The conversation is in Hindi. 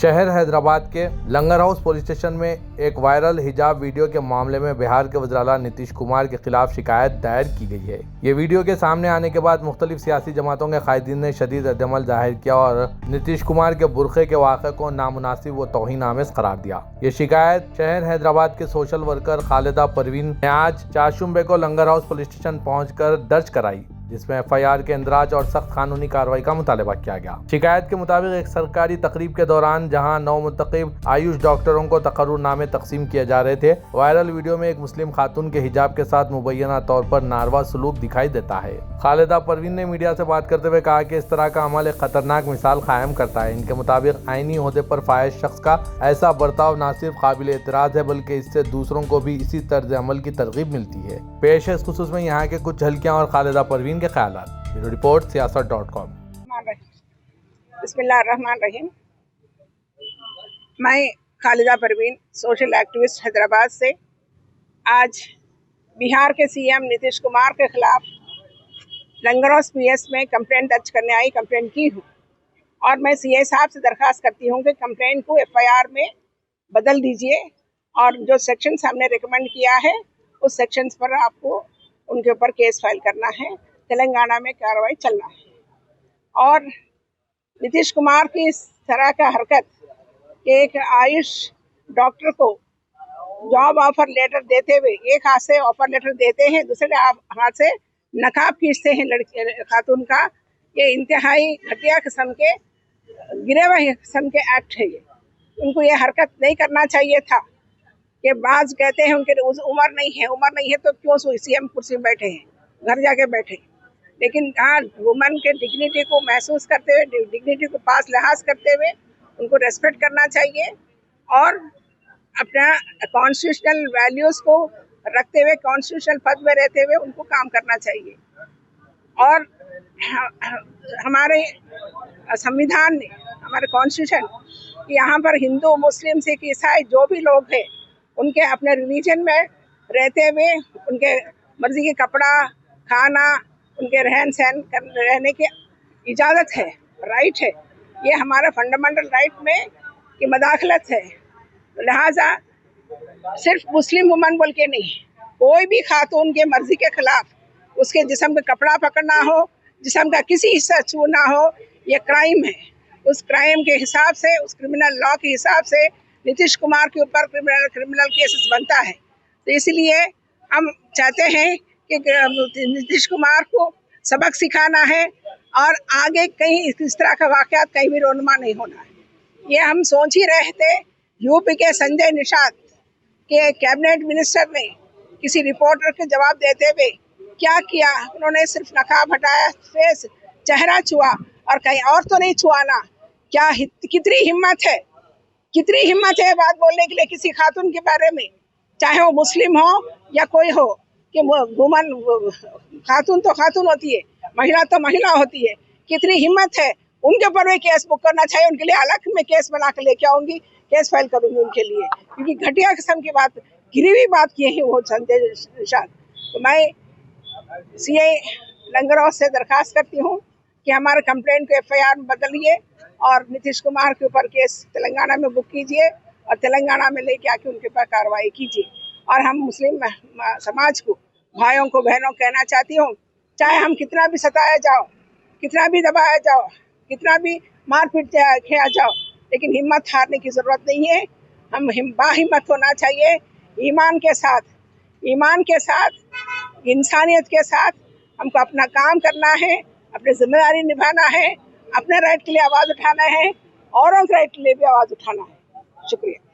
शहर हैदराबाद के लंगर हाउस पुलिस स्टेशन में एक वायरल हिजाब वीडियो के मामले में बिहार के वज़ीर-ए-आला नीतीश कुमार के खिलाफ शिकायत दायर की गई है। ये वीडियो के सामने आने के बाद मुख्तलिफ सियासी जमातों के कायदीन ने शदीद रद्द-ए-अमल जाहिर किया और नीतीश कुमार के बुरखे के वाक़े को नामुनासिब व तौहीन-आमेज़ करार दिया। ये शिकायत शहर हैदराबाद के सोशल वर्कर खालिदा परवीन ने आज चारशुंबे को लंगर हाउस पुलिस स्टेशन पहुँचकर दर्ज कराई, जिसमें एफआईआर के इंदराज और सख्त कानूनी कार्रवाई का मुतालबा किया गया। शिकायत के मुताबिक एक सरकारी तकरीब के दौरान जहां नौमुंतखब आयुष डॉक्टरों को तकर्रुरनामे तकसीम किए जा रहे थे, वायरल वीडियो में एक मुस्लिम खातून के हिजाब के साथ मुबैना तौर पर नारवा सलूक दिखाई देता है। खालिदा परवीन ने मीडिया से बात करते हुए कहा कि इस तरह का अमल एक खतरनाक मिसाल कायम करता है। इनके मुताबिक आईनी ओहदे पर फायज शख्स का ऐसा बर्ताव न सिर्फ काबिल एतराज है, बल्कि इससे दूसरों को भी इसी तर्ज अमल की तरगीब मिलती है। पेश है इस खुसूस में यहाँ के कुछ झलकियाँ और खालिदा परवीन के ख्यालात। ब्यूरो रिपोर्ट सियासत.com। बिस्मिल्लाहिर्रहमानिर्रहीम। मैं खालिदा परवीन, सोशल एक्टिविस्ट हैदराबाद से आज बिहार के सीएम नीतीश कुमार के खिलाफ लंगर हाउस पीएस में कंप्लेंट दर्ज करने आई कंप्लेंट की हूँ और मैं सीए साहब से दरखास्त करती हूँ कि कंप्लेंट को एफआईआर में बदल दीजिए और जो सेक्शंस हमने रिकमेंड किया है उस सेक्शंस पर आपको उनके ऊपर केस फाइल करना है, तेलंगाना में कार्रवाई चलना है। और नीतीश कुमार की इस तरह का हरकत कि एक आयुष डॉक्टर को जॉब ऑफर लेटर देते हुए एक हाथ से ऑफर लेटर देते हैं, दूसरे हाथ से नकाब खींचते हैं लड़के खातून का, ये इंतहाई घटिया किस्म के गिरे हुए किस्म के एक्ट है। ये उनको ये हरकत नहीं करना चाहिए था कि बाज कहते हैं उनके उम्र नहीं है तो क्यों सीएम कुर्सी में बैठे हैं, घर जाके बैठे। लेकिन हाँ, वुमन के डिग्निटी को महसूस करते हुए, डिग्निटी को पास लिहाज करते हुए उनको रेस्पेक्ट करना चाहिए और अपना कॉन्स्टिट्यूशनल वैल्यूज़ को रखते हुए, कॉन्स्टिट्यूशनल पद में रहते हुए उनको काम करना चाहिए। और हमारे संविधान ने, हमारे कॉन्स्टिट्यूशन, यहाँ पर हिंदू, मुस्लिम, सिख, ईसाई जो भी लोग हैं उनके अपने रिलीजन में रहते हुए उनके मर्जी के कपड़ा, खाना, उनके रहन सहन रहने की इजाज़त है, राइट है। ये हमारा फंडामेंटल राइट में की मदाखलत है। लिहाजा सिर्फ मुस्लिम वुमन बोल के नहीं, कोई भी खातून के मर्जी के खिलाफ उसके जिस्म का कपड़ा पकड़ना हो, जिस्म का किसी हिस्सा छूना हो, ये क्राइम है। उस क्राइम के हिसाब से, उस क्रिमिनल लॉ के हिसाब से नीतीश कुमार के ऊपर क्रिमिनल केसेस बनता है। तो इसलिए हम चाहते हैं कि नीतीश कुमार को सबक सिखाना है और आगे कहीं इस तरह का वाक़यात कहीं भी रोनमा नहीं होना है। ये हम सोच ही रहे थे। यूपी के संजय निषाद के कैबिनेट मिनिस्टर ने किसी रिपोर्टर के जवाब देते हुए क्या किया, उन्होंने सिर्फ नकाब हटाया, फेस, चेहरा छुआ और कहीं और तो नहीं छुआना। क्या कितनी हिम्मत है बात बोलने के लिए किसी खातून के बारे में, चाहे वो मुस्लिम हो या कोई हो, कि वुमन खातून तो खातून होती है, महिला तो महिला होती है। कितनी हिम्मत है, उनके ऊपर भी केस बुक करना चाहिए। उनके लिए अलग में केस बना कर लेके आऊंगी, केस फाइल करूंगी उनके लिए, क्योंकि घटिया किस्म की बात, गिरी हुई बात किए हैं वो संजय निषाद। तो मैं सीए लंगर हाउस से दरखास्त करती हूँ कि हमारे कंप्लेंट को एफआईआर में बदलिए और नीतीश कुमार के ऊपर केस तेलंगाना में बुक कीजिए और तेलंगाना में लेके आके उनके ऊपर कार्रवाई कीजिए। और हम मुस्लिम समाज को, भाइयों को, बहनों कहना चाहती हूँ, चाहे हम कितना भी सताया जाओ, कितना भी दबाया जाओ, कितना भी मारपीट किया जाओ, लेकिन हिम्मत हारने की ज़रूरत नहीं है। हम बाहिम्मत होना चाहिए, ईमान के साथ, इंसानियत के साथ हमको अपना काम करना है, अपनी जिम्मेदारी निभाना है, अपने राइट के लिए आवाज़ उठाना है, औरों के राइट के लिए भी आवाज़ उठाना है। शुक्रिया।